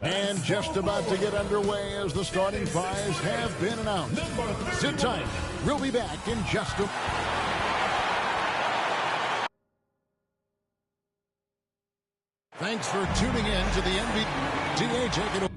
And just about to get underway as the starting fives have been announced. Sit tight. We'll be back in just a... Thanks for tuning in to the NBA. DA, take it away.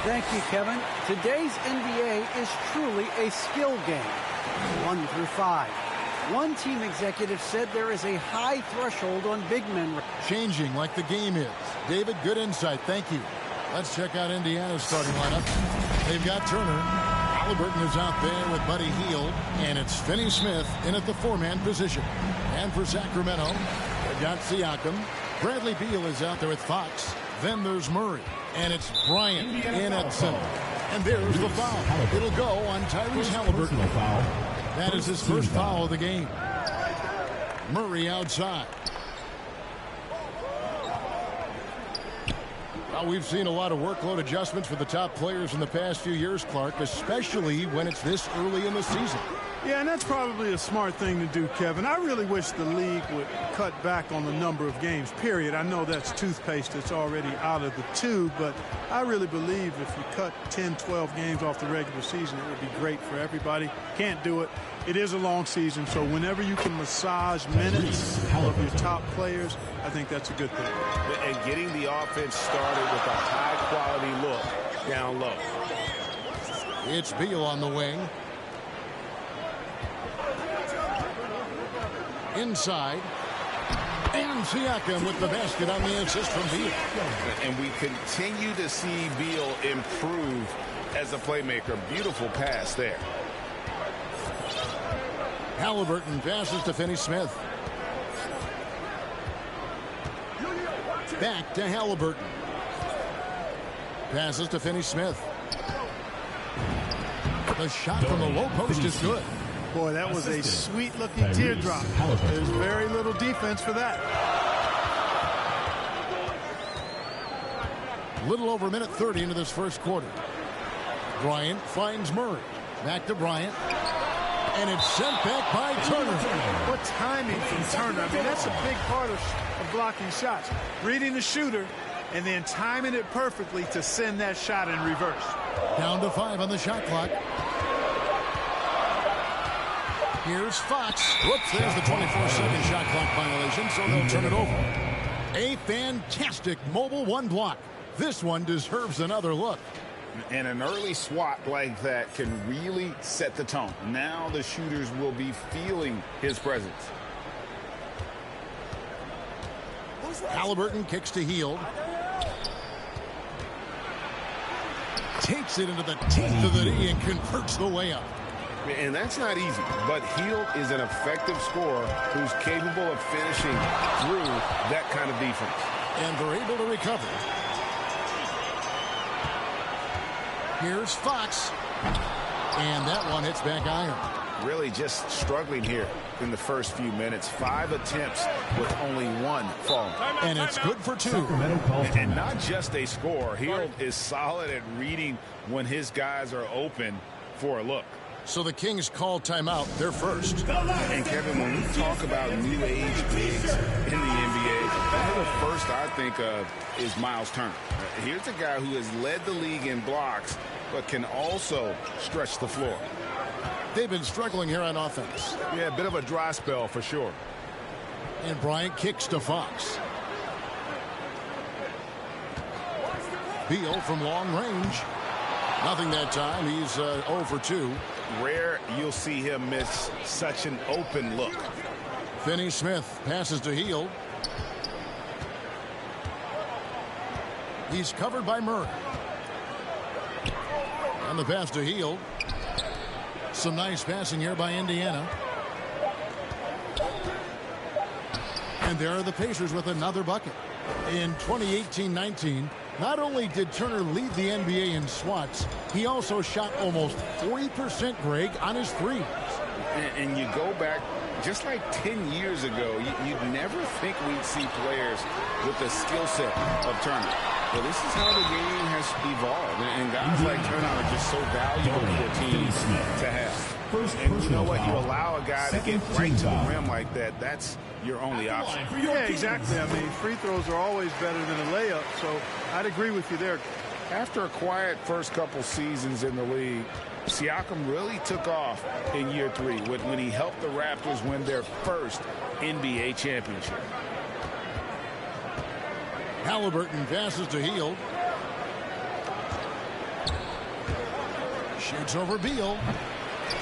Thank you, Kevin. Today's NBA is truly a skill game, 1 through 5. One team executive said there is a high threshold on big men. Changing like the game is. David, good insight. Thank you. Let's check out Indiana's starting lineup. They've got Turner. Halliburton is out there with Buddy Hield, and it's Finney Smith in at the 4-man position. And for Sacramento, they've got Siakam. Bradley Beal is out there with Fox. Then there's Murray. And it's Bryant in at center. And there's the foul. It'll go on Tyrese Halliburton. That is his first foul of the game. Murray outside. Well, we've seen a lot of workload adjustments for the top players in the past few years, Clark, especially when it's this early in the season. Yeah, and that's probably a smart thing to do, Kevin. I really wish the league would cut back on the number of games, period. I know that's toothpaste that's already out of the tube, but I really believe if you cut 10, 12 games off the regular season, it would be great for everybody. Can't do it. It is a long season, so whenever you can massage minutes of your top players, I think that's a good thing. And getting the offense started with a high-quality look down low. It's Beal on the wing. Inside. And Siakam with the basket on the assist from Beal. And we continue to see Beal improve as a playmaker. Beautiful pass there. Halliburton passes to Finney Smith. Back to Halliburton. Passes to Finney Smith. The shot from the low post is good. Boy, that was a sweet-looking teardrop. There's very little defense for that. Little over a minute 30 into this first quarter. Bryant finds Murray. Back to Bryant. And it's sent back by Turner. What timing from Turner. I mean, that's a big part of blocking shots. Reading the shooter and then timing it perfectly to send that shot in reverse. Down to 5 on the shot clock. Here's Fox. Whoops, there's the 24-second shot clock violation, so they'll turn it over. A fantastic mobile one block. This one deserves another look. And an early swat like that can really set the tone. Now the shooters will be feeling his presence. Halliburton kicks to Hield. Takes it into the teeth of the knee and converts the layup. And that's not easy, but Hield is an effective scorer who's capable of finishing through that kind of defense. And they're able to recover. Here's Fox. And that one hits back iron. Really just struggling here in the first few minutes. 5 attempts with only 1 falling. And it's good for 2. And not just a score. Hield is solid at reading when his guys are open for a look. So the Kings call timeout. They're first. And Kevin, when we talk about new age bigs in the NBA, the first I think of is Miles Turner. Here's a guy who has led the league in blocks, but can also stretch the floor. They've been struggling here on offense. Yeah, a bit of a dry spell for sure. And Bryant kicks to Fox. Beal from long range. Nothing that time. He's 0 for 2. Rare you'll see him miss such an open look. Finney Smith passes to Hield. He's covered by Murray. And the pass to Hield. Some nice passing here by Indiana. And there are the Pacers with another bucket. In 2018-19, not only did Turner lead the NBA in swats, he also shot almost 40%, Greg, on his threes. And you go back just like 10 years ago, you'd never think we'd see players with the skill set of Turner. But this is how the game has evolved. And guys like Turner are just so valuable to their team to have. And you know what? You allow a guy to get right to the rim like that, that's your only option. Yeah, exactly. I mean, free throws are always better than a layup, so I'd agree with you there. After a quiet first couple seasons in the league, Siakam really took off in year 3 when he helped the Raptors win their first NBA championship. Halliburton passes to Hield. Shoots over Beal.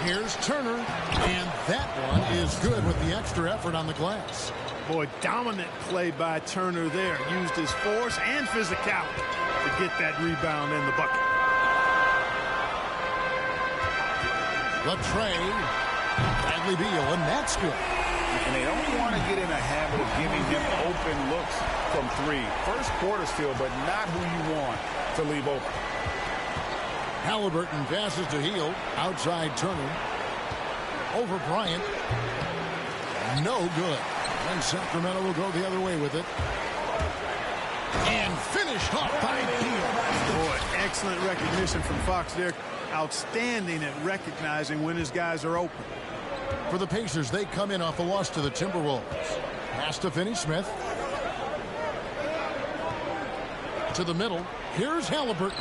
Here's Turner, and that one is good with the extra effort on the glass. Boy, dominant play by Turner there. Used his force and physicality to get that rebound in the bucket. Latrey, Bradley Beal, and that's good. And they don't want to get in a habit of giving him open looks from 3. First quarter still, but not who you want to leave open. Halliburton passes to Hield. Outside Turner. Over Bryant. No good. And Sacramento will go the other way with it. And finished off by Hield. Boy, excellent recognition from Fox there. Outstanding at recognizing when his guys are open. For the Pacers, they come in off a loss to the Timberwolves. Pass to Finney-Smith. To the middle. Here's Halliburton.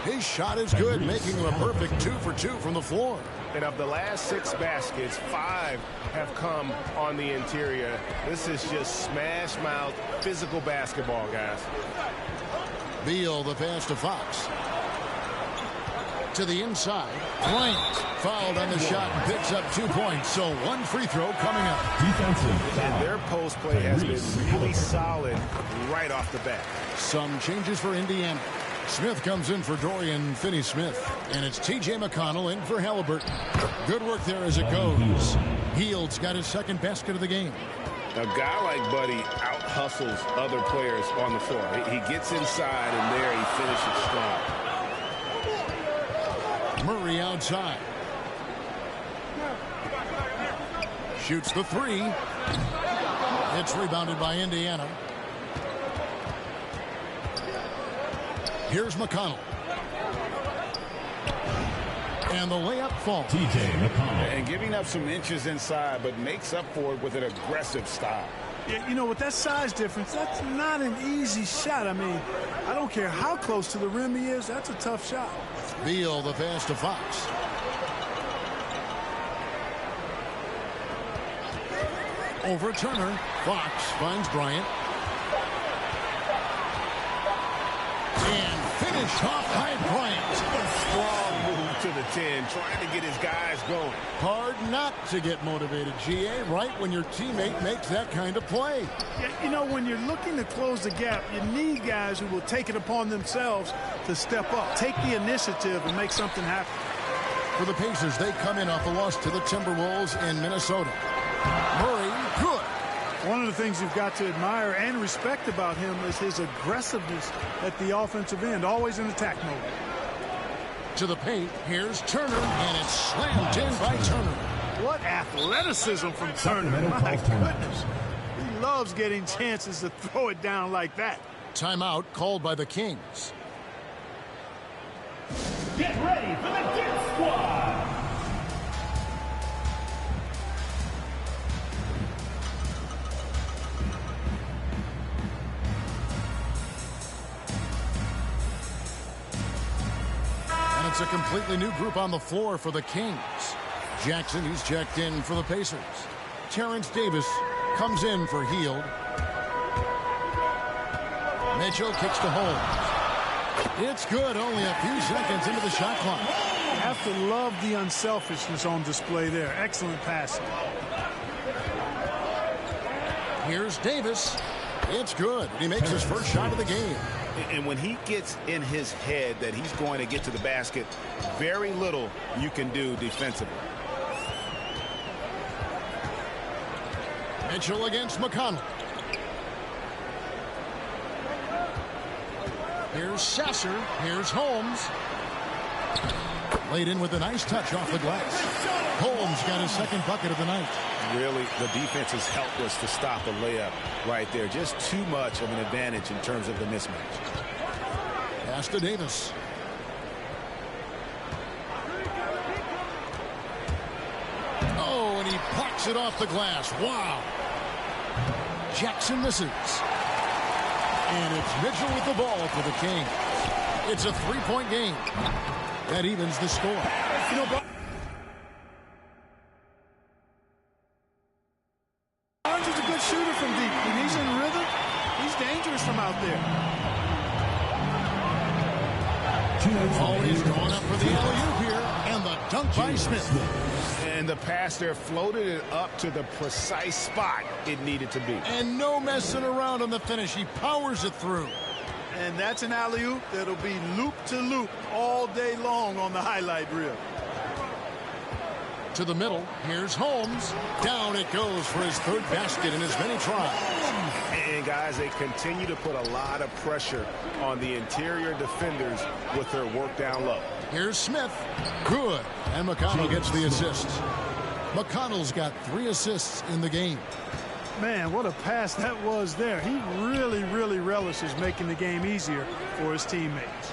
His shot is good, making him a perfect 2 for 2 from the floor. And of the last 6 baskets, 5 have come on the interior. This is just smash mouth physical basketball, guys. Beal, the pass to Fox. To the inside. Bryant fouled on the shot and picks up 2 points. So 1 free throw coming up. And their post play has been really solid right off the bat. Some changes for Indiana. Smith comes in for Dorian Finney-Smith. And it's T.J. McConnell in for Halliburton. Good work there as it goes. Hield's got his second basket of the game. A guy like Buddy out-hustles other players on the floor. He gets inside, and there he finishes strong. Murray outside. Shoots the 3. It's rebounded by Indiana. Here's McConnell. And the layup falls. T.J. McConnell. And giving up some inches inside, but makes up for it with an aggressive style. Yeah, you know, with that size difference, that's not an easy shot. I mean, I don't care how close to the rim he is. That's a tough shot. Beal, the pass to Fox. Over Turner. Fox finds Bryant. And finished off by Bryant. A strong move to the 10, trying to get his guys going. Hard not to get motivated, GA, right when your teammate makes that kind of play. Yeah, you know, when you're looking to close the gap, you need guys who will take it upon themselves to step up, take the initiative, and make something happen. For the Pacers, they come in off a loss to the Timberwolves in Minnesota. Murray, good. One of the things you've got to admire and respect about him is his aggressiveness at the offensive end, always in attack mode. To the paint, here's Turner, and it's slammed in by Turner. What athleticism from Turner. My goodness. He loves getting chances to throw it down like that. Timeout called by the Kings. Get ready for the Kings Squad. And it's a completely new group on the floor for the Kings. Jackson, he's checked in for the Pacers. Terrence Davis comes in for Hield. Mitchell kicks to Holmes. It's good, only a few seconds into the shot clock. Have to love the unselfishness on display there. Excellent passing. Here's Davis. It's good. He makes his first shot of the game. And when he gets in his head that he's going to get to the basket, very little you can do defensively. Mitchell against McConnell. Here's Sasser. Here's Holmes. Laid in with a nice touch off the glass. Holmes got his second bucket of the night. Really, the defense is helpless to stop a layup right there. Just too much of an advantage in terms of the mismatch. Pass to Davis. Oh, and he plucks it off the glass. Wow. Jackson misses. And it's Mitchell with the ball for the Kings. It's a three-point game. That evens the score. You know, Barnes is a good shooter from deep. When he's in rhythm, he's dangerous from out there. Always going up for the alley-oop here. And the dunk by Smith. And the pass there floated it up to the precise spot it needed to be. And no messing around on the finish. He powers it through. And that's an alley-oop that'll be loop-to-loop all day long on the highlight reel. To the middle. Here's Holmes. Down it goes for his third basket in as many tries. And, guys, they continue to put a lot of pressure on the interior defenders with their work down low. Here's Smith. Good. And McConnell gets the assist. McConnell's got 3 assists in the game. Man, what a pass that was there. He really, really relishes making the game easier for his teammates.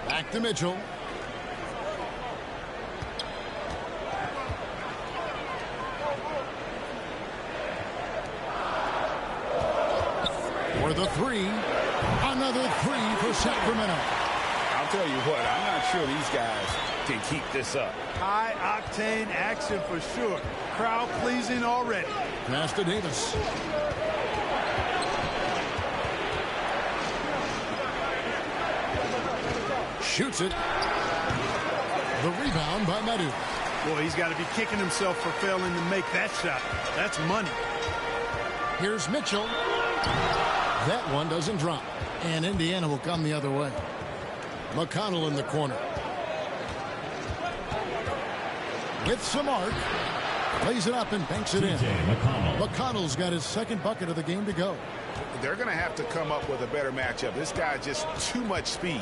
Back to Mitchell. For the 3. Another 3 for Sacramento. I'll tell you what, I'm not sure these guys can keep this up. High-octane action for sure. Crowd pleasing already. Pass to Davis. Shoots it. The rebound by Medu. Boy, he's got to be kicking himself for failing to make that shot. That's money. Here's Mitchell. That one doesn't drop. And Indiana will come the other way. McConnell in the corner. With some arc. Plays it up and banks it in. McConnell's got his second bucket of the game to go. They're going to have to come up with a better matchup. This guy's just too much speed.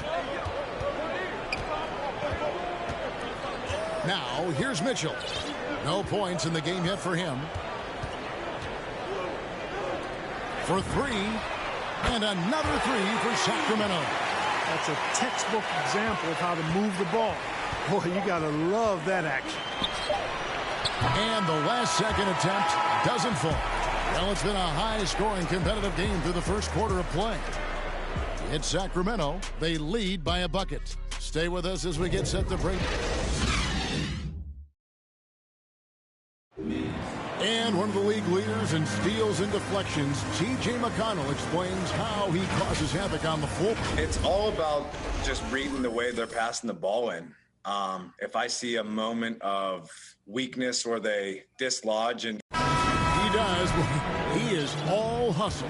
Now, here's Mitchell. No points in the game yet for him. For 3. And another 3 for Sacramento. That's a textbook example of how to move the ball. Boy, you got to love that action. And the last second attempt doesn't fall. Well, it's been a high-scoring competitive game through the first quarter of play. It's Sacramento. They lead by a bucket. Stay with us as we get set to break. And one of the league leaders in steals and deflections, T.J. McConnell, explains how he causes havoc on the floor. It's all about just reading the way they're passing the ball in. If I see a moment of weakness or they dislodge, and he does, he is all hustle.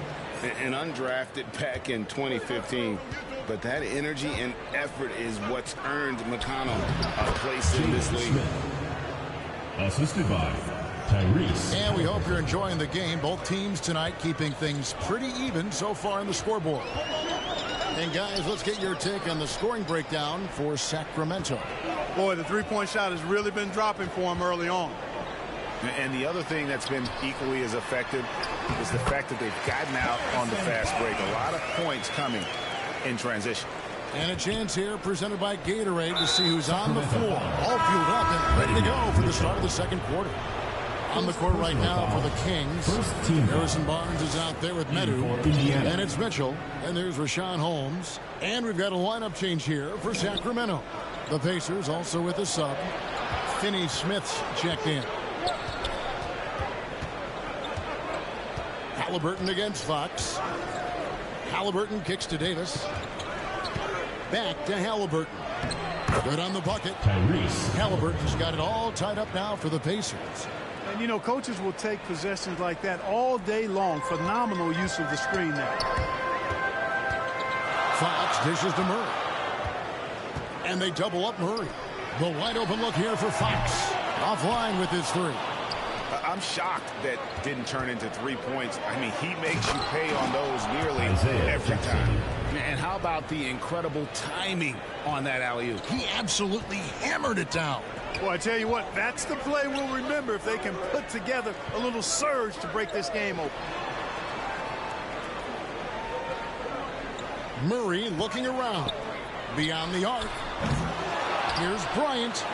An undrafted back in 2015, but that energy and effort is what's earned McConnell a place in this league. Assisted by Tyrese. And we hope you're enjoying the game. Both teams tonight keeping things pretty even so far on the scoreboard. And guys, let's get your take on the scoring breakdown for Sacramento. Boy, the three-point shot has really been dropping for him early on. And the other thing that's been equally as effective is the fact that they've gotten out on the fast break. A lot of points coming in transition. And a chance here presented by Gatorade to see who's on the floor. All fueled up and ready to go for the start of the second quarter. On the court right now for the Kings. Harrison Barnes is out there with Medu. And it's Mitchell. And there's Rashawn Holmes. And we've got a lineup change here for Sacramento. The Pacers also with a sub. Finney Smith's checked in. Halliburton against Fox. Halliburton kicks to Davis. Back to Halliburton. Good on the bucket. Halliburton's got it all tied up now for the Pacers. And, you know, coaches will take possessions like that all day long. Phenomenal use of the screen there. Fox dishes to Murray. And they double up Murray. The wide open look here for Fox. Offline with his 3. I'm shocked that didn't turn into 3 points. I mean, he makes you pay on those nearly every time. And how about the incredible timing on that alley-oop? He absolutely hammered it down. Well, I tell you what, that's the play we'll remember if they can put together a little surge to break this game open. Murray looking around. Beyond the arc. Here's Bryant.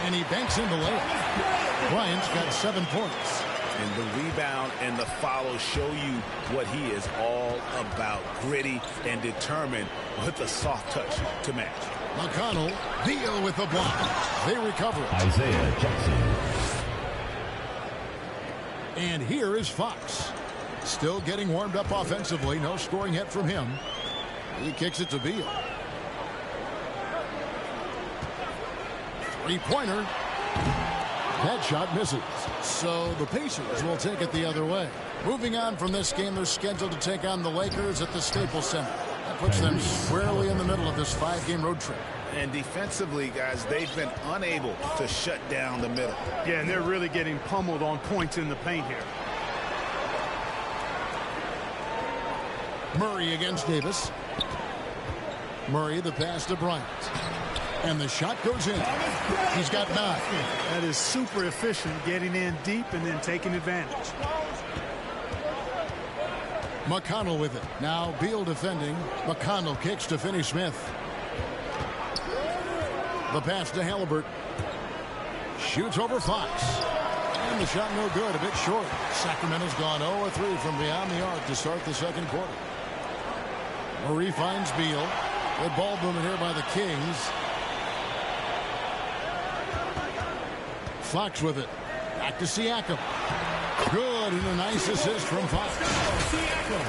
And he banks in the layup. Bryant's got 7 points. And the rebound and the follow show you what he is all about. Gritty and determined with a soft touch to match. McConnell, Beal with the block. They recover. Isaiah Jackson. And here is Fox. Still getting warmed up offensively. No scoring hit from him. He kicks it to Beal. Three-pointer. That shot misses. So the Pacers will take it the other way. Moving on from this game, they're scheduled to take on the Lakers at the Staples Center. That puts them squarely in the middle of this 5-game road trip. And defensively, guys, they've been unable to shut down the middle. Yeah, and they're really getting pummeled on points in the paint here. Murray against Davis. Murray, the pass to Bryant. And the shot goes in. He's got 9. That is super efficient, getting in deep and then taking advantage. McConnell with it. Now Beal defending. McConnell kicks to Finney-Smith. The pass to Halliburton. Shoots over Fox. And the shot no good, a bit short. Sacramento's gone 0-3 from beyond the arc to start the second quarter. Murray finds Beal. Good ball movement here by the Kings. Fox with it. Back to Siakam. Good, and a nice assist from Fox.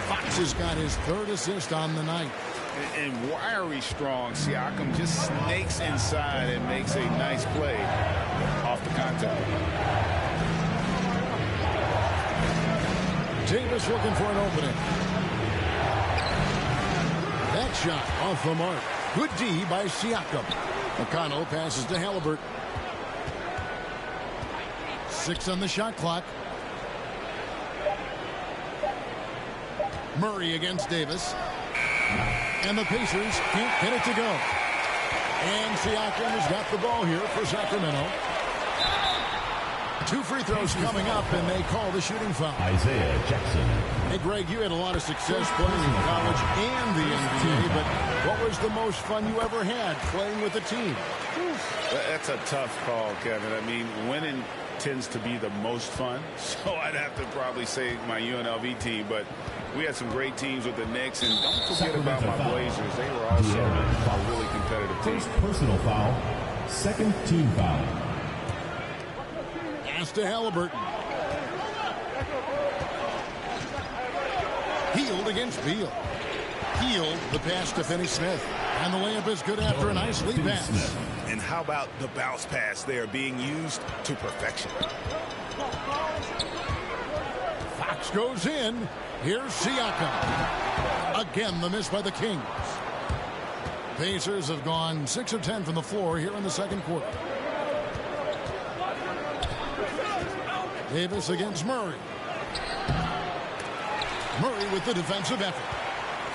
Fox has got his 3rd assist on the night. And wiry strong, Siakam just snakes inside and makes a nice play off the contact. Davis looking for an opening. That shot off the mark. Good D by Siakam. McConnell passes to Halliburton. 6 on the shot clock. Murray against Davis. And the Pacers can't get it to go. And Siakam has got the ball here for Sacramento. 2 free throws coming up, and they call the shooting foul. Isaiah Jackson. Hey, Greg, you had a lot of success playing in college and the NBA, but what was the most fun you ever had playing with a team? That's a tough call, Kevin. I mean, winning tends to be the most fun, so I'd have to probably say my UNLV team, but we had some great teams with the Knicks, and don't forget about my Blazers. They were also a really competitive team. First personal foul, second team foul. Pass to Halliburton. Hield against Beal. Hield the pass to Finney-Smith. And the layup is good after a nice lead pass. And how about the bounce pass there being used to perfection? Fox goes in. Here's Siakam. Again, the miss by the Kings. Pacers have gone 6 of 10 from the floor here in the second quarter. Davis against Murray. Murray with the defensive effort.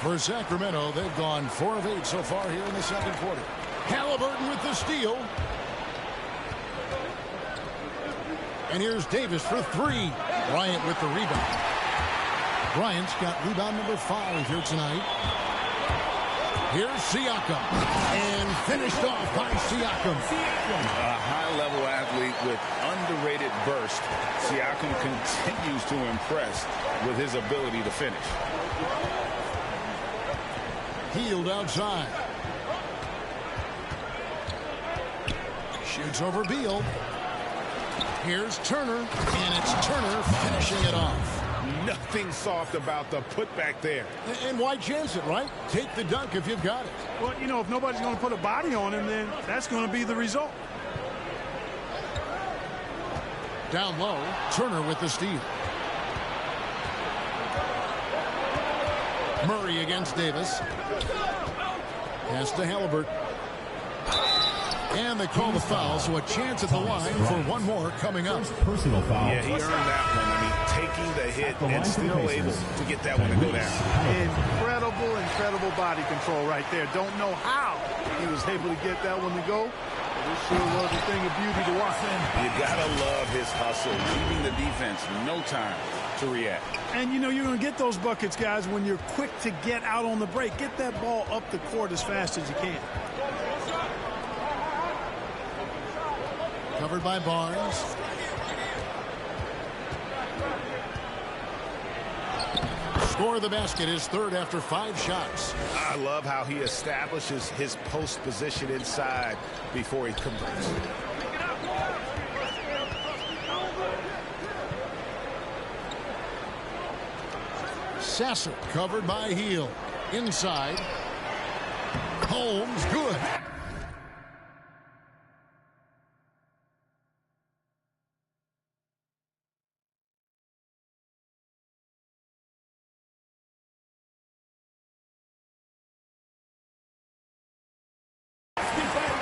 For Sacramento, they've gone 4 of 8 so far here in the second quarter. Halliburton with the steal. And here's Davis for 3. Bryant with the rebound. Bryant's got rebound number 5 here tonight. Here's Siakam. And finished off by Siakam. A high-level athlete with underrated burst. Siakam continues to impress with his ability to finish. Hield outside. Shoots over Beal. Here's Turner, and it's Turner finishing it off. Nothing soft about the putback there. And why chance it, right? Take the dunk if you've got it. Well, you know, if nobody's going to put a body on him, then that's going to be the result. Down low, Turner with the steal. Murray against Davis. Pass to Halliburton. And they call the foul, so a chance at the line for one more coming up. Personal foul. Yeah, he earned that one. I mean, taking the hit and still able to get that one to go down. Incredible body control right there. Don't know how he was able to get that one to go. This sure was a thing of beauty to watch. You gotta love his hustle, leaving the defense no time to react. And, you know, you're going to get those buckets, guys, when you're quick to get out on the break. Get that ball up the court as fast as you can. Covered by Barnes. Score of the basket is third after 5 shots. I love how he establishes his post position inside before he converts. Sasser covered by Heel. Inside. Holmes, good.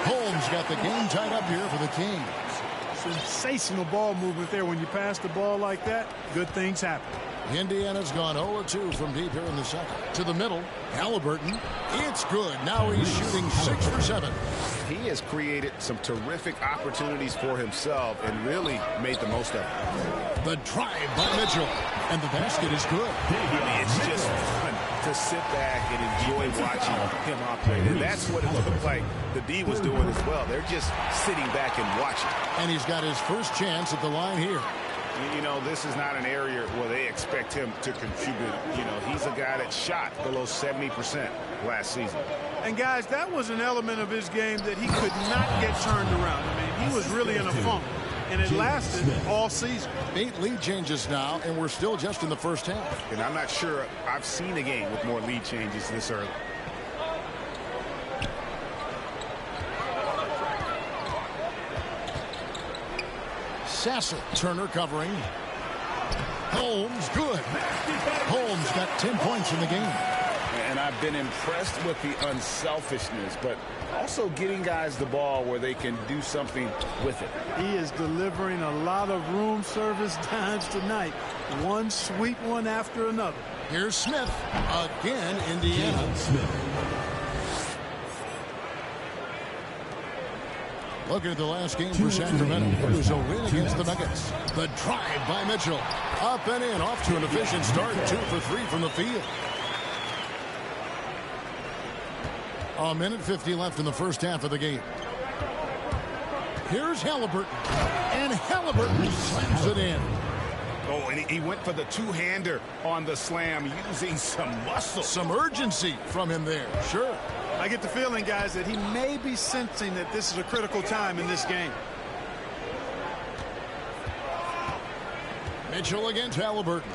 Holmes got the game tied up here for the Kings. Sensational ball movement there. When you pass the ball like that, good things happen. Indiana's gone 0-2 from deep here in the second. To the middle, Halliburton. It's good. Now he's shooting 6 for 7. He has created some terrific opportunities for himself and really made the most of it. The drive by Mitchell. And the basket is good. It's just fun to sit back and enjoy watching him operate. And that's what it looked like the D was doing as well. They're just sitting back and watching. And he's got his first chance at the line here. You know, this is not an area where they expect him to contribute. You know, he's a guy that shot below 70% last season. And, guys, that was an element of his game that he could not get turned around. I mean, he was really in a funk. And it lasted all season. 8 lead changes now, and we're still just in the first half. And I'm not sure I've seen a game with more lead changes this early. Sasser, Turner covering. Holmes, good. Holmes got 10 points in the game. And I've been impressed with the unselfishness, but also getting guys the ball where they can do something with it. He is delivering a lot of room service dimes tonight. One sweet one after another. Here's Smith. Again, Indiana. Looking at the last game for Sacramento. It was a win against the Nuggets. The drive by Mitchell. Up and in. Off to an efficient start. 2 for 3 from the field. A minute 50 left in the first half of the game. Here's Halliburton. And Halliburton slams it in. Oh, and he went for the two-hander on the slam, using some muscle. Some urgency from him there. Sure. I get the feeling, guys, that he may be sensing that this is a critical time in this game. Mitchell against Halliburton.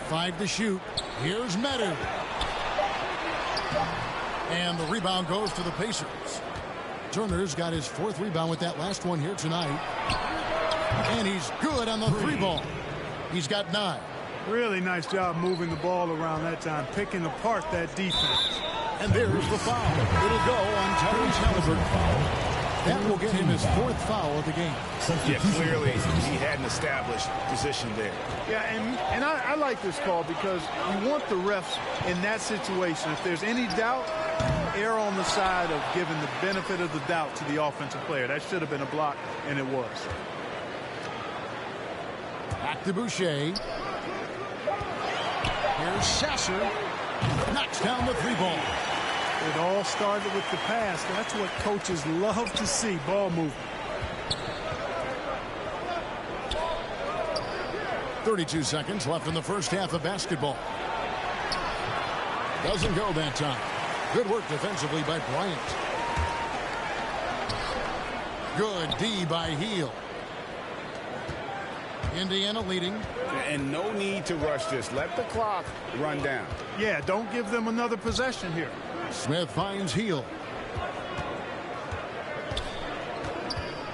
5 to shoot. Here's Meadow. And the rebound goes to the Pacers. Turner's got his 4th rebound with that last one here tonight. And he's good on the 3-ball. He's got 9. Really nice job moving the ball around that time, picking apart that defense. And there's the foul. It'll go on Tyrese Halliburton. That will get him his 4th foul of the game. Yeah, clearly he had an established position there. Yeah, and I like this call because you want the refs in that situation. If there's any doubt, err on the side of giving the benefit of the doubt to the offensive player. That should have been a block, and it was. Back to Boucher. Here's Sasser. Knocks down the 3-ball. It all started with the pass. That's what coaches love to see, ball movement. 32 seconds left in the first half of basketball. Doesn't go that time. Good work defensively by Bryant. Good D by Heel. Indiana leading. And no need to rush this. Let the clock run down. Yeah, don't give them another possession here. Smith finds Heel.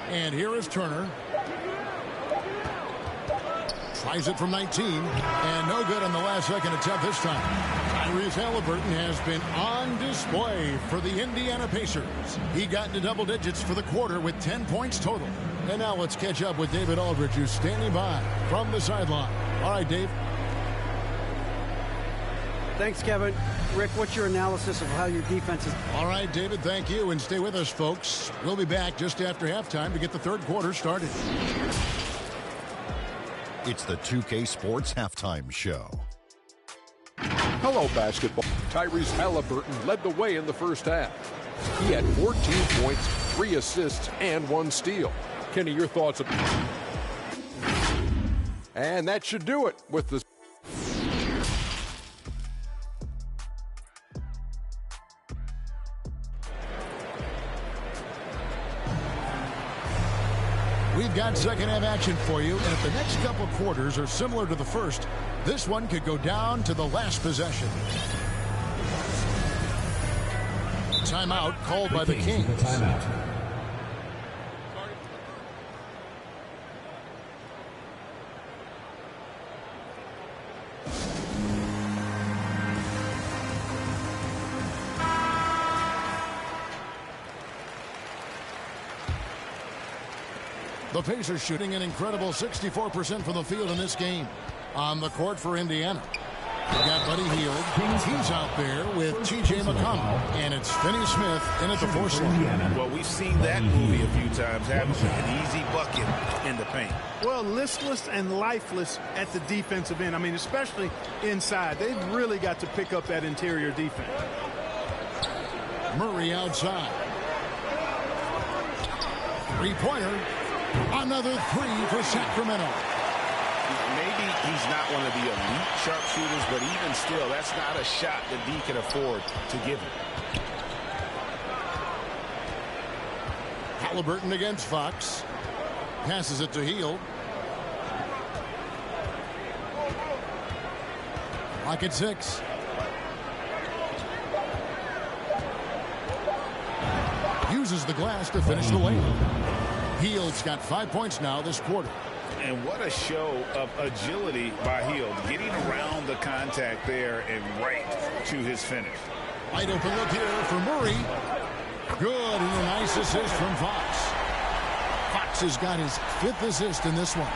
And here is Turner. Tries it from 19. And no good on the last second attempt this time. Tyrese Halliburton has been on display for the Indiana Pacers. He got into double digits for the quarter with 10 points total. And now let's catch up with David Aldridge, who's standing by from the sideline. All right, Dave. Thanks, Kevin. Rick, what's your analysis of how your defense is? All right, David, thank you. And stay with us, folks. We'll be back just after halftime to get the third quarter started. It's the 2K Sports Halftime Show. Hello, basketball. Tyrese Halliburton led the way in the first half. He had 14 points, 3 assists, and 1 steal. Kenny, your thoughts? And that should do it with the... We've got second half action for you, and if the next couple quarters are similar to the first, this one could go down to the last possession. Timeout called by the Kings. The Pacers shooting an incredible 64% from the field in this game. On the court for Indiana, we got Buddy Hield. He's out there with T.J. McConnell. And it's Finney Smith in at the 4 slot. Well, we've seen that movie a few times, haven't we? An easy bucket in the paint. Well, listless and lifeless at the defensive end. I mean, especially inside. They've really got to pick up that interior defense. Murray outside. Three-pointer. Another 3 for Sacramento. Maybe he's not one of the elite sharpshooters, but even still, that's not a shot that D can afford to give him. Halliburton against Fox. Passes it to Hield. Clock at 6. Uses the glass to finish the layup. Hield's got 5 points now this quarter. And what a show of agility by Hield, getting around the contact there and right to his finish. Wide open look here for Murray. Good, and a nice assist from Fox. Fox has got his 5th assist in this one.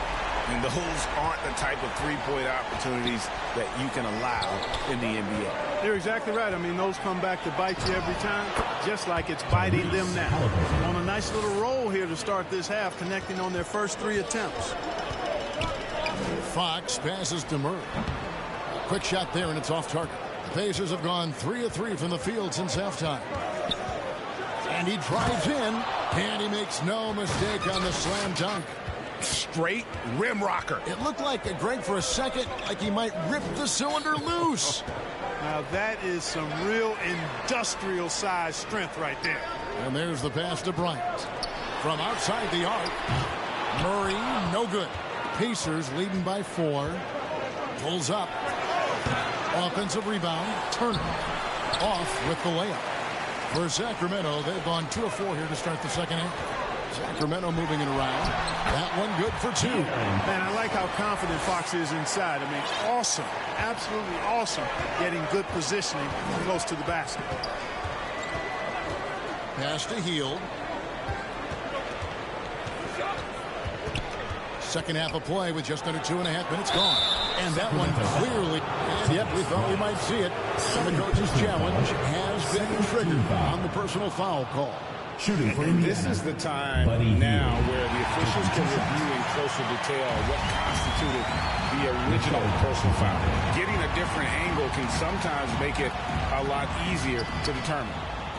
And those aren't the type of three-point opportunities that you can allow in the NBA. You're exactly right. I mean, those come back to bite you every time, just like it's biting them now. On a nice little roll here to start this half, connecting on their first 3 attempts. Fox passes to Murray. Quick shot there, and it's off target. The Pacers have gone 3 of 3 from the field since halftime. And he drives in, and he makes no mistake on the slam dunk. Straight rim rocker. It looked like, Greg, for a second, like he might rip the cylinder loose. Now that is some real industrial size strength right there. And there's the pass to Bryant. From outside the arc, Murray, no good. Pacers leading by 4. Pulls up. Offensive rebound. Turner off with the layup. For Sacramento, they've gone 2 of 4 here to start the second half. Sacramento moving it around. That one good for 2. Man, I like how confident Fox is inside. I mean, awesome. Absolutely awesome. Getting good positioning close to the basket. Pass to Hield. Second half of play with just under 2.5 minutes gone. And that one clearly, yep, we thought we might see it. And the coach's challenge has been triggered on the personal foul call. Shooting for and this is the time now where the officials can review in closer detail what constituted the original personal foul. Getting a different angle can sometimes make it a lot easier to determine.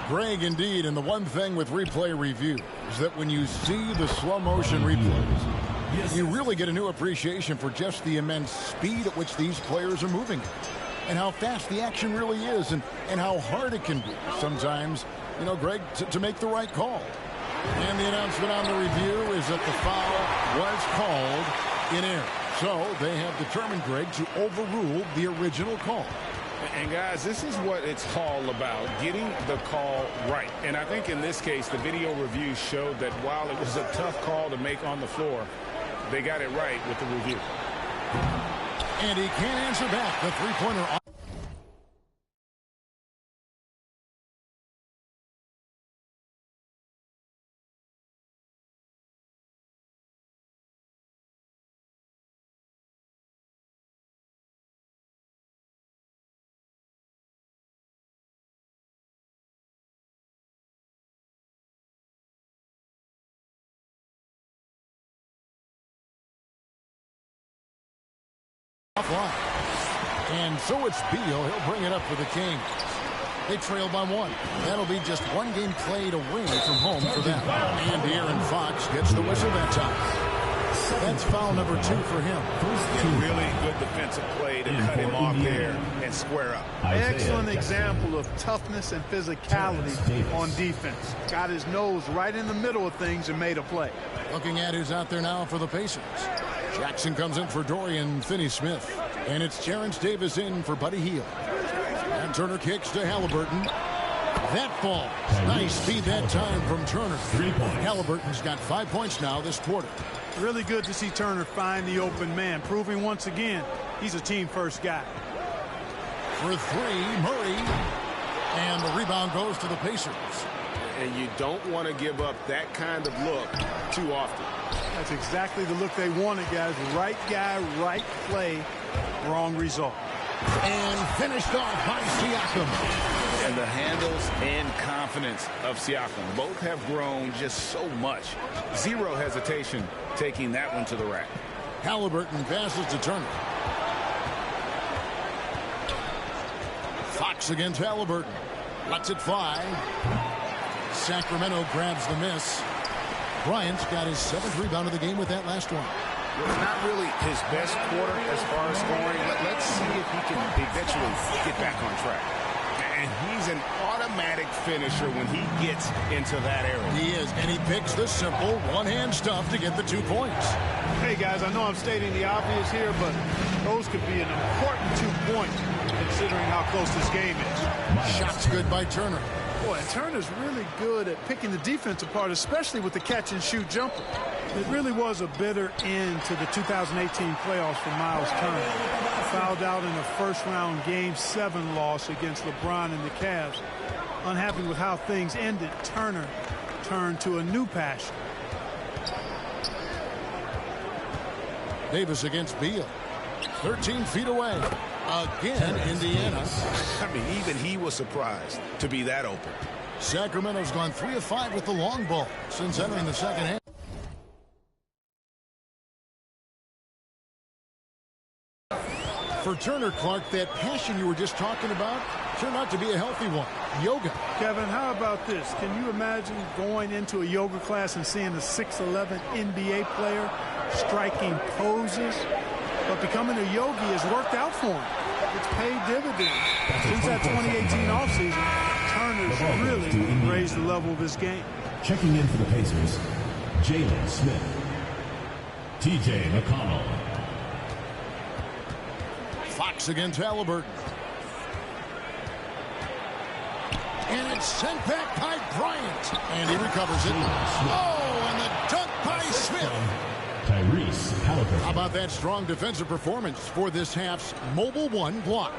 Greg, indeed, and the one thing with replay review is that when you see the slow motion replays, you really get a new appreciation for just the immense speed at which these players are moving and how fast the action really is and how hard it can be sometimes, you know, Greg, to make the right call. And the announcement on the review is that the foul was called in error. So they have determined, Greg, to overrule the original call. And guys, this is what it's all about, getting the call right. And I think in this case, the video review showed that while it was a tough call to make on the floor, they got it right with the review. And he can't answer back the three-pointer. offline. And so it's Beal. He'll bring it up for the Kings. They trail by 1. That'll be just 1 game played away from home for them. And De'Aaron Fox gets the whistle that time. That's foul number 2 for him. Really good defensive play to cut him off there and square up. Excellent example of toughness and physicality on defense. Got his nose right in the middle of things and made a play. Looking at who's out there now for the Pacers. Jackson comes in for Dorian Finney-Smith. And it's Terrence Davis in for Buddy Hield. And Turner kicks to Halliburton. That falls. Nice speed that time from Turner. Halliburton's got 5 points now this quarter. Really good to see Turner find the open man, proving once again he's a team-first guy. For 3, Murray. And the rebound goes to the Pacers. And you don't want to give up that kind of look too often. That's exactly the look they wanted, guys. Right guy, right play, wrong result. And finished off by Siakam. And the handles and confidence of Siakam both have grown just so much. Zero hesitation taking that one to the rack. Halliburton passes to Turner. Fox against Halliburton. Lets it fly. Sacramento grabs the miss. Bryant's got his 7th rebound of the game with that last one. It's not really his best quarter as far as scoring. Let's see if he can eventually get back on track. And he's an automatic finisher when he gets into that area. He is, and he picks the simple one-hand stuff to get the 2 points. Hey, guys, I know I'm stating the obvious here, but those could be an important 2 points considering how close this game is. Shot's good by Turner. Boy, Turner's really good at picking the defense apart, especially with the catch-and-shoot jumper. It really was a bitter end to the 2018 playoffs for Miles Turner. Fouled out in a first-round Game 7 loss against LeBron and the Cavs. Unhappy with how things ended, Turner turned to a new passion. Davis against Beal. 13 feet away. Again, Indiana. I mean, even he was surprised to be that open. Sacramento's gone 3 of 5 with the long ball since entering the second half. For Turner, Clark, that passion you were just talking about turned out to be a healthy one. Yoga. Kevin, how about this? Can you imagine going into a yoga class and seeing a 6'11" NBA player striking poses? But becoming a yogi has worked out for him. It's paid dividends. Since that 2018 offseason, Turner's really raised the level of his game. Checking in for the Pacers, Jalen Smith. TJ McConnell. Fox against Halliburton. And it's sent back by Bryant. And he recovers it. Oh, and the dunk by Smith. How about that strong defensive performance for this half's mobile 1 block?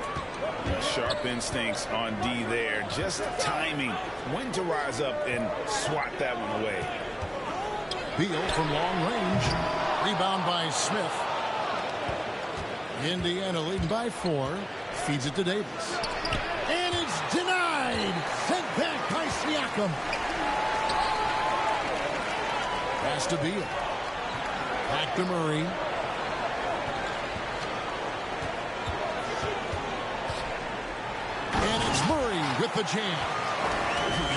Sharp instincts on D there. Just timing when to rise up and swat that one away. Beal from long range. Rebound by Smith. Indiana leading by 4. Feeds it to Davis. And it's denied. Sent back by Siakam. Pass to Beal. Back to Murray. And it's Murray with the jam.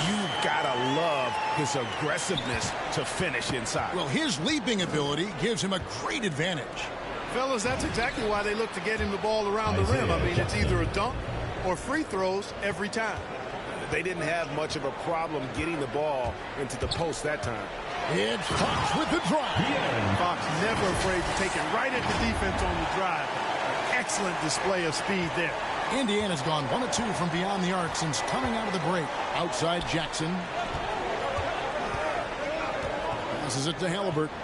You've got to love his aggressiveness to finish inside. Well, his leaping ability gives him a great advantage. Fellas, that's exactly why they look to get him the ball around the rim. I mean, it's either a dunk or free throws every time. They didn't have much of a problem getting the ball into the post that time. It's Fox with the drive. Fox never afraid to take it right at the defense on the drive. Excellent display of speed there. Indiana's gone 1 of 2 from beyond the arc since coming out of the break. Outside Jackson. Passes it to Halliburton.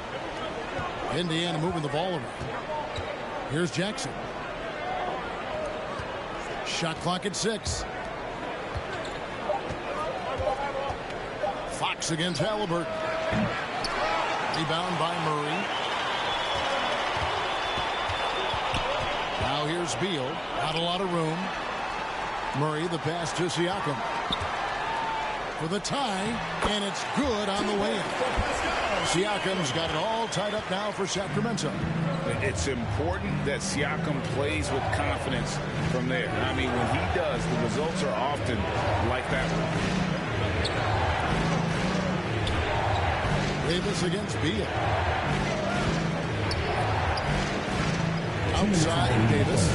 Indiana moving the ball around. Here's Jackson. Shot clock at 6. Fox against Halliburton. Rebound by Murray. Now here's Beal. Not a lot of room. Murray, the pass to Siakam. for the tie, and it's good on the way in. Siakam's got it all tied up now for Sacramento. It's important that Siakam plays with confidence from there. I mean, when he does, the results are often like that one. Davis against Beal. Outside Davis.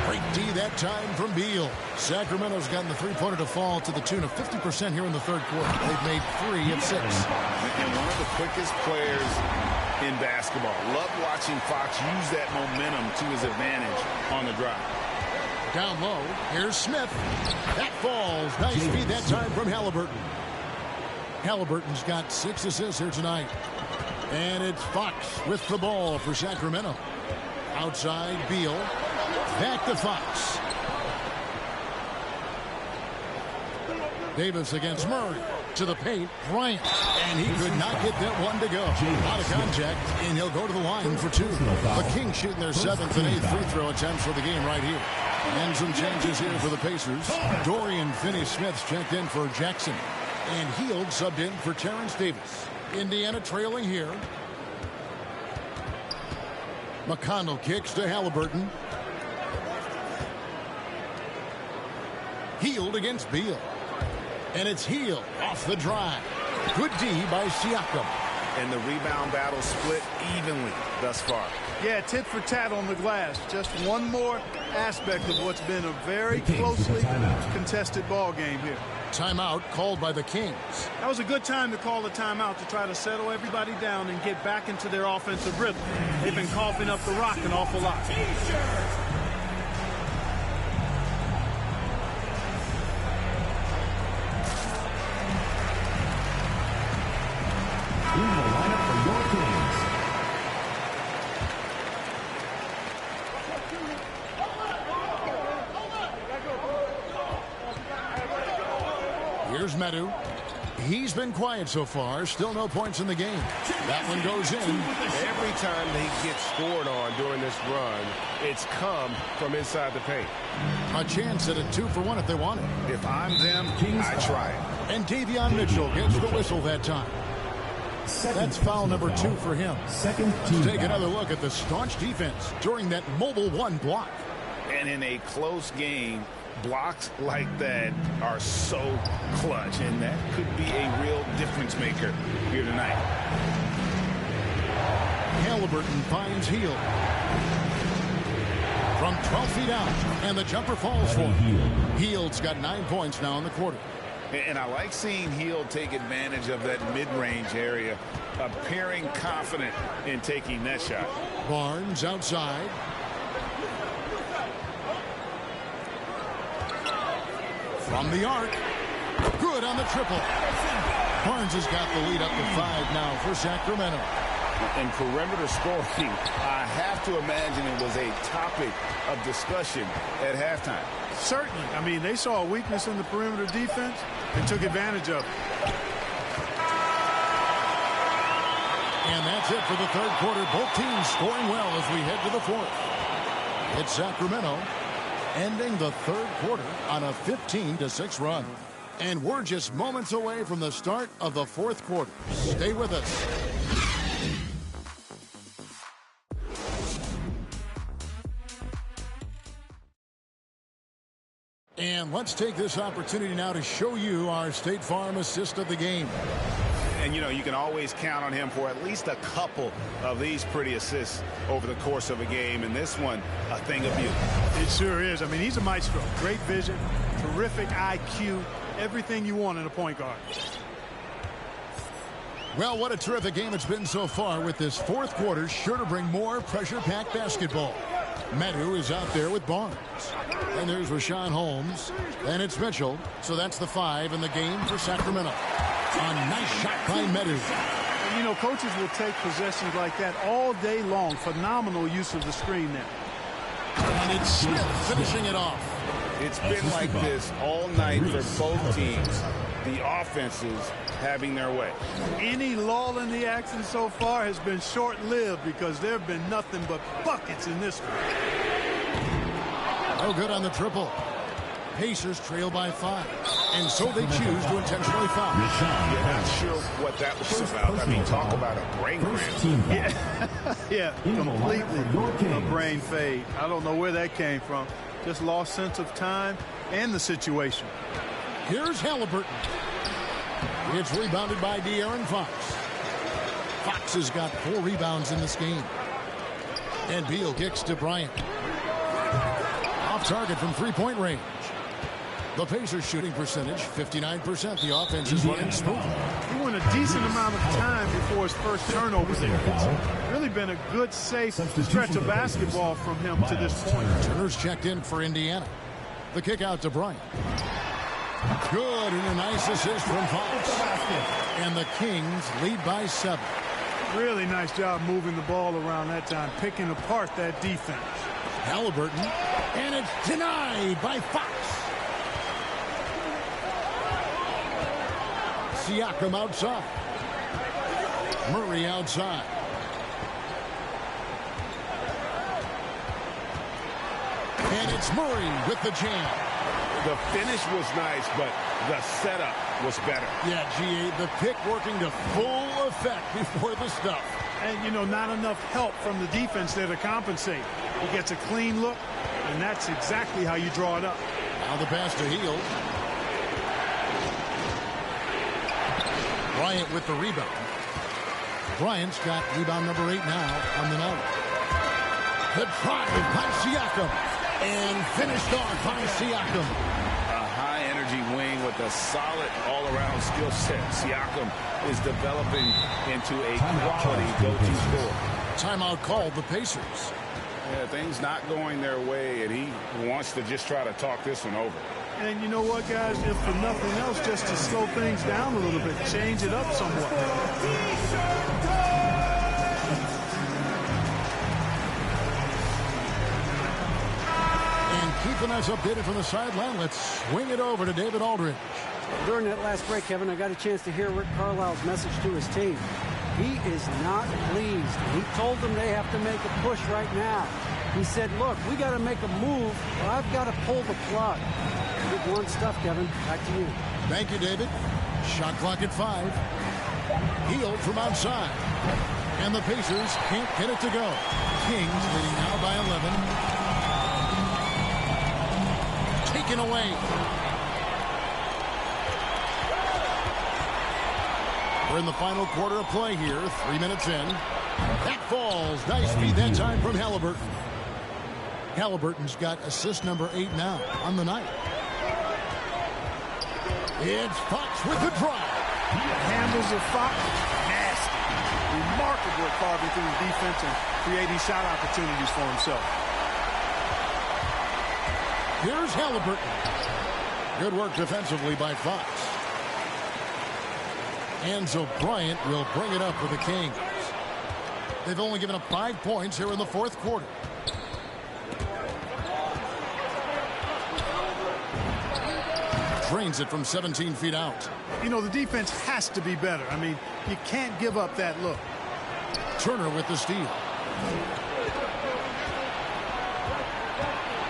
Great D that time from Beal. Sacramento's gotten the three-pointer to fall to the tune of 50% here in the third quarter. They've made 3 of 6. And one of the quickest players in basketball. Love watching Fox use that momentum to his advantage on the drive. Down low, here's Smith. That falls. Nice feed that time from Halliburton. Halliburton's got 6 assists here tonight. And it's Fox with the ball for Sacramento. Outside Beal. Back to Fox. Davis against Murray. To the paint. Bryant. And he could not get that one to go. Out of contact. And he'll go to the line for 2. The Kings shooting their 7th and 8th free throw attempts for the game right here. And some changes here for the Pacers. Dorian Finney-Smith's checked in for Jackson. And Hield subbed in for Terrence Davis. Indiana trailing here. McConnell kicks to Halliburton. Hield against Beal. And it's Hield off the drive. Good D by Siakam. And the rebound battle split evenly thus far. Yeah, tit for tat on the glass. Just one more aspect of what's been a very closely contested ball game here. Timeout called by the Kings. That was a good time to call a timeout to try to settle everybody down and get back into their offensive rhythm. They've been coughing up the rock an awful lot. In the lineup for your Kings. Here's Medu. He's been quiet so far. Still no points in the game. That one goes in. Every time they get scored on during this run, it's come from inside the paint. A chance at a 2-for-1 if they want it. If I'm them, I try it. And Davion Mitchell gets the whistle that time. That's foul number 2 for him. Let's take another look at the staunch defense during that mobile 1 block. And in a close game, blocks like that are so clutch, and that could be a real difference maker here tonight. Halliburton finds Hield. From 12 feet out, and the jumper falls for him. Hield's got 9 points now in the quarter. And I like seeing Hield take advantage of that mid-range area, appearing confident in taking that shot. Barnes outside. From the arc. Good on the triple. Barnes has got the lead up to 5 now for Sacramento. And perimeter scoring, I have to imagine it was a topic of discussion at halftime. Certainly. I mean, they saw a weakness in the perimeter defense and took advantage of it. And that's it for the third quarter. Both teams scoring well as we head to the fourth. It's Sacramento ending the third quarter on a 15-6 run. And we're just moments away from the start of the fourth quarter. Stay with us. And let's take this opportunity now to show you our State Farm assist of the game. And, you know, you can always count on him for at least a couple of these pretty assists over the course of a game. And this one, a thing of beauty. It sure is. I mean, he's a maestro. Great vision, terrific IQ, everything you want in a point guard. Well, what a terrific game it's been so far, with this fourth quarter sure to bring more pressure-packed basketball. Medu is out there with Barnes. And there's Rashawn Holmes. And it's Mitchell. So that's the 5 in the game for Sacramento. A nice shot by Medu. And, you know, coaches will take possessions like that all day long. Phenomenal use of the screen there. And it's Smith finishing it off. It's been like this all night for both teams. The offenses having their way. Any lull in the action so far has been short-lived because there have been nothing but buckets in this one. No good on the triple. Pacers trail by 5. And so they choose to intentionally foul. Yeah, not sure what that was about. I mean, talk about a brain cramp. Yeah, completely a brain fade. I don't know where that came from. Just lost sense of time and the situation. Here's Halliburton. It's rebounded by De'Aaron Fox. Fox has got 4 rebounds in this game. And Beal kicks to Bryant. Off target from three-point range. The Pacers shooting percentage, 59%. The offense is running smooth. He went a decent amount of time before his first turnover there. It's really been a good, safe stretch of basketball from him to this point. Turner's checked in for Indiana. The kick out to Bryant. Good, and a nice assist from Fox. And the Kings lead by 7. Really nice job moving the ball around that time, picking apart that defense. Halliburton, and it's denied by Fox. Siakam outside. Murray outside. And it's Murray with the jam. The finish was nice, but the setup was better. Yeah, G.A., the pick working to full effect before the stuff. And, you know, not enough help from the defense there to compensate. He gets a clean look, and that's exactly how you draw it up. Now the pass to Hield. Bryant with the rebound. Bryant's got rebound number 8 now on the night. The drive by Siakam. And finished off by Siakam. A high-energy wing with a solid all-around skill set. Siakam is developing into a quality go-to scorer. Timeout called the Pacers. Yeah, things not going their way, and he wants to just try to talk this one over. And you know what, guys? If for nothing else, just to slow things down a little bit, change it up somewhat. Keeping us updated from the sideline, let's swing it over to David Aldridge. During that last break, Kevin, I got a chance to hear Rick Carlisle's message to his team. He is not pleased. He told them they have to make a push right now. He said, look, we got to make a move, or I've got to pull the plug. Good one stuff, Kevin. Back to you. Thank you, David. Shot clock at 5. Hield from outside. And the Pacers can't get it to go. Kings leading now by 11. Taken away. We're in the final quarter of play here. 3 minutes in. That falls. Nice feed that time from Halliburton. Halliburton's got assist number 8 now on the night. It's Fox with the drive. Handles of Fox, nasty. Remarkable at carving through his defense and creating shot opportunities for himself. Here's Halliburton. Good work defensively by Fox. And so Bryant will bring it up for the Kings. They've only given up 5 points here in the fourth quarter. Drains it from 17 feet out. You know, the defense has to be better. I mean, you can't give up that look. Turner with the steal.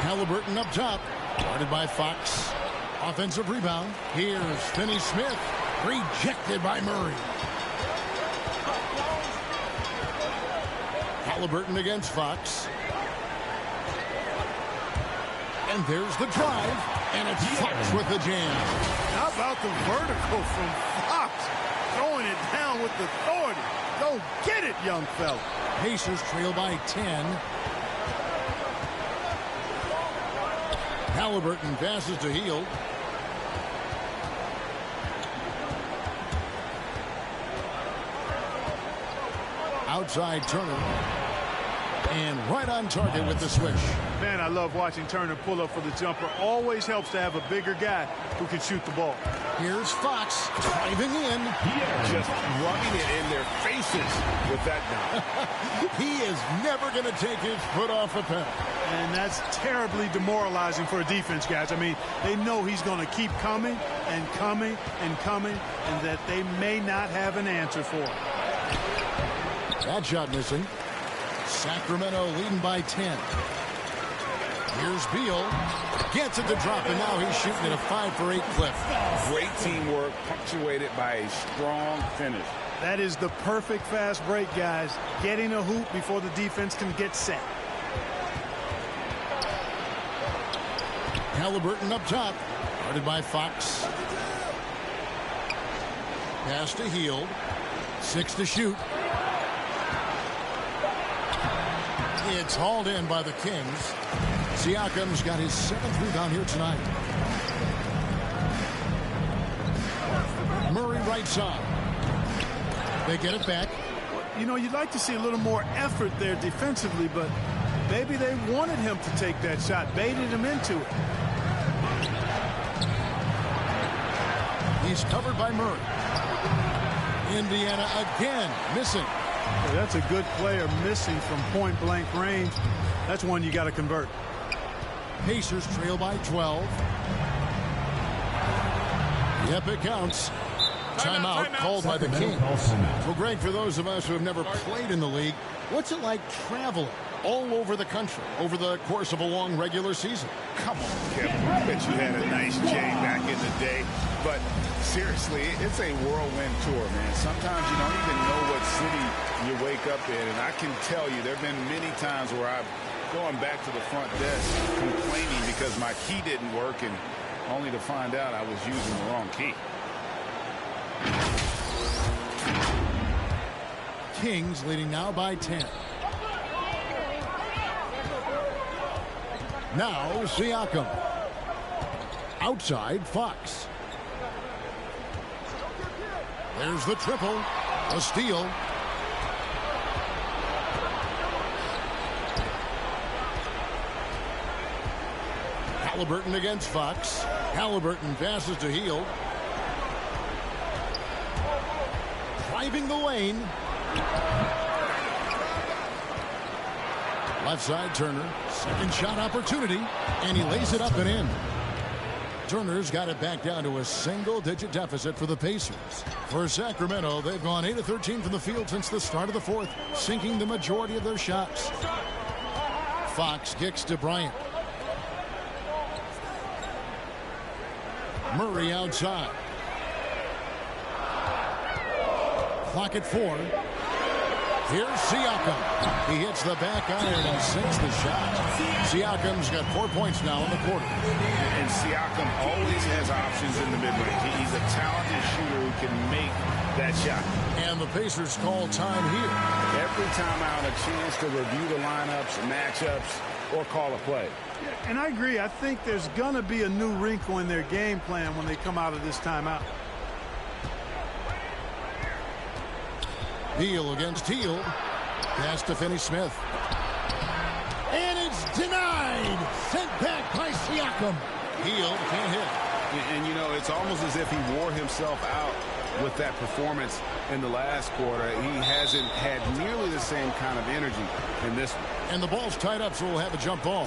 Halliburton up top. Guarded by Fox. Offensive rebound. Here's Finney-Smith. Rejected by Murray. Halliburton against Fox. And there's the drive. And it's Fox with the jam. How about the vertical from Fox? Throwing it down with authority. Go get it, young fella. Pacers trail by 10. Halliburton passes to Hield. Outside Turner. And right on target with the switch. Man, I love watching Turner pull up for the jumper. Always helps to have a bigger guy who can shoot the ball. Here's Fox driving in. Just rubbing it in their faces with that dunk. He is never going to take his foot off the pedal. And that's terribly demoralizing for a defense, guys. I mean, they know he's going to keep coming and coming and coming, and that they may not have an answer for it. That shot missing. Sacramento leading by 10. Here's Beal. Gets it to drop, and now he's shooting at a 5-for-8 clip. Great teamwork, punctuated by a strong finish. That is the perfect fast break, guys. Getting a hoop before the defense can get set. Halliburton up top. Guarded by Fox. Pass to Hield. 6 to shoot. It's hauled in by the Kings. Siakam's got his 7th rebound here tonight. Murray right side. They get it back. You know, you'd like to see a little more effort there defensively, but maybe they wanted him to take that shot, baited him into it. He's covered by Murray. Indiana again missing. Well, that's a good player missing from point-blank range. That's one you got to convert. Pacers trail by 12. Yep, it counts. Timeout called by the Kings. Well, Greg, for those of us who have never played in the league, what's it like traveling all over the country over the course of a long regular season? Come on, Kevin. I bet you had a nice J back in the day. But seriously, it's a whirlwind tour, man. Sometimes you don't even know what city you wake up in. And I can tell you there have been many times where I've gone back to the front desk complaining because my key didn't work, and only to find out I was using the wrong key. Kings leading now by 10. Now Siakam. Outside Fox. There's the triple. A steal. Halliburton against Fox. Halliburton passes to Hield. Driving the lane. Left side Turner. Second shot opportunity. And he lays it up and in. Turner's got it back down to a single-digit deficit for the Pacers. For Sacramento, they've gone 8 of 13 from the field since the start of the fourth, sinking the majority of their shots. Fox kicks to Bryant. Murray outside. Clock at 4. Here's Siakam. He hits the back iron and sinks the shot. Siakam's got 4 points now in the quarter. And Siakam always has options in the mid-range. He's a talented shooter who can make that shot. And the Pacers call time here. Every time out, a chance to review the lineups, matchups, or call a play. Yeah, and I agree. I think there's going to be a new wrinkle in their game plan when they come out of this timeout. Beal against Hield. Pass to Finney-Smith. And it's denied. Sent back by Siakam. Hield can't hit. And, you know, it's almost as if he wore himself out with that performance in the last quarter. He hasn't had nearly the same kind of energy in this one. And the ball's tied up, so we'll have a jump ball.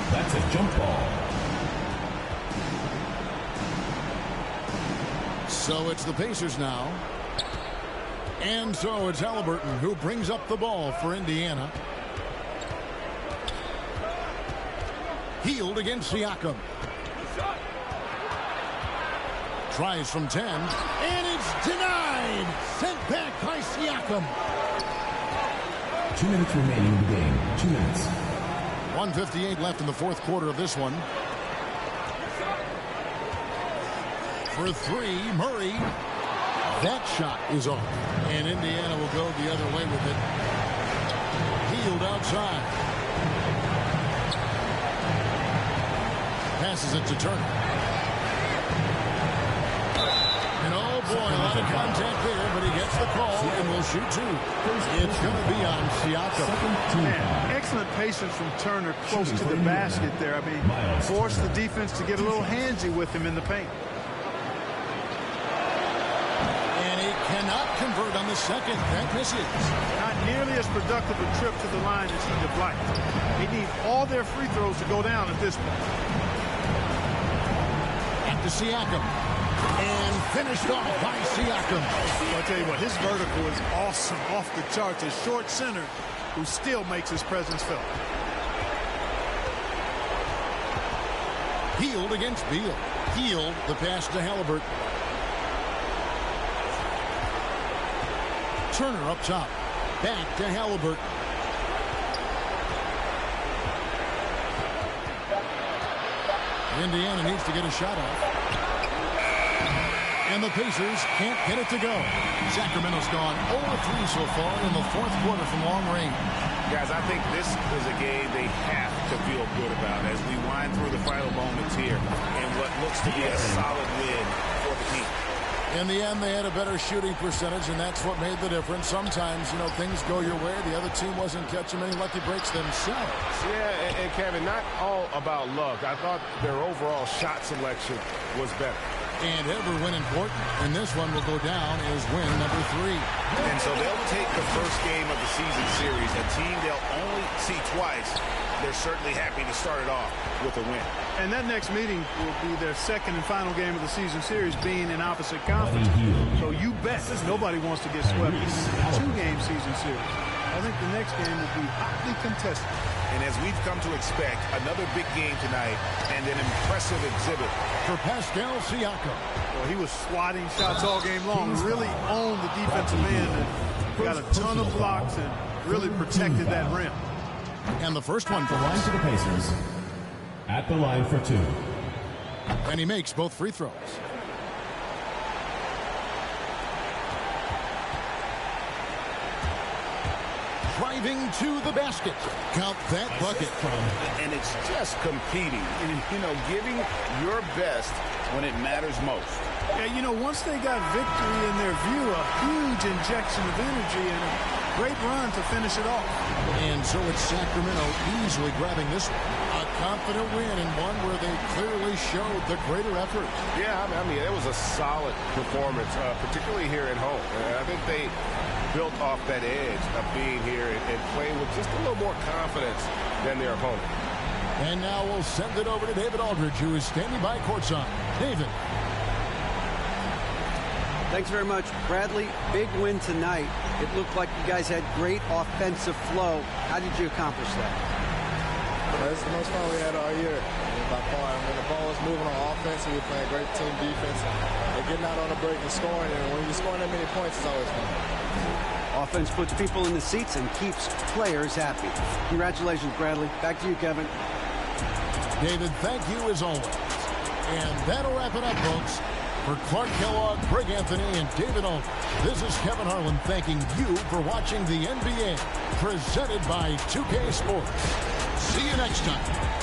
That's a jump ball. So it's the Pacers now. And so it's Halliburton who brings up the ball for Indiana. Hield against Siakam. Tries from 10. And it's denied. Sent back by Siakam. 2 minutes remaining in the game. 2 minutes. 1:58 left in the fourth quarter of this one. For 3, Murray. That shot is off. And Indiana will go the other way with it. Hield outside. Passes it to Turner. And oh boy, a lot of contact there, but he gets the call and will shoot 2. It's going to be on Siakam. Man, excellent patience from Turner close to the basket there. I mean, forced the defense to get a little handsy with him in the paint. Cannot convert on the second. That misses. Not nearly as productive a trip to the line as he'd have liked. They need all their free throws to go down at this point. Back to Siakam. And finished off by Siakam. Well, I'll tell you what, his vertical is awesome, off the charts. A short center who still makes his presence felt. Hield against Beal. Hield, the pass to Halliburton. Turner up top. Back to Halliburton. Indiana needs to get a shot off. And the Pacers can't get it to go. Sacramento's gone 0-3 so far in the fourth quarter from long range. Guys, I think this is a game they have to feel good about as we wind through the final moments here and what looks to be a solid win for the team. In the end, they had a better shooting percentage, and that's what made the difference. Sometimes, things go your way. The other team wasn't catching many lucky breaks themselves. Yeah, and Kevin, not all about luck. I thought their overall shot selection was better. And every win important, and this one will go down as win number 3. And so they'll take the first game of the season series, a team they'll only see twice. They're certainly happy to start it off with a win. And that next meeting will be their second and final game of the season series, being in opposite conference. So you bet nobody wants to get swept in a 2-game season series. I think the next game will be hotly contested. And as we've come to expect, another big game tonight and an impressive exhibit for Pascal Siakam. Well, he was swatting shots all game long, really owned the defensive man, and got a ton of blocks and really protected that rim. And the first one for line to the Pacers. At the line for 2. And he makes both free throws. Driving to the basket. Count that bucket. And it's just competing. Giving your best when it matters most. Yeah, once they got victory in their view, a huge injection of energy and a great run to finish it off. And so it's Sacramento easily grabbing this one. A confident win and one where they clearly showed the greater effort. Yeah, I mean, it was a solid performance, particularly here at home. And I think they built off that edge of being here and playing with just a little more confidence than their opponent. And now we'll send it over to David Aldridge, who is standing by courtside. David. Thanks very much, Bradley. Big win tonight. It looked like you guys had great offensive flow. How did you accomplish that? That's the most fun we had all year. By far, when the ball was moving on offense, we were playing great team defense. And getting out on the break and scoring, and when you're scoring that many points, it's always fun. Offense puts people in the seats and keeps players happy. Congratulations, Bradley. Back to you, Kevin. David, thank you as always. And that'll wrap it up, folks. For Clark Kellogg, Greg Anthony, and David Aldridge, this is Kevin Harlan thanking you for watching the NBA, presented by 2K Sports. See you next time.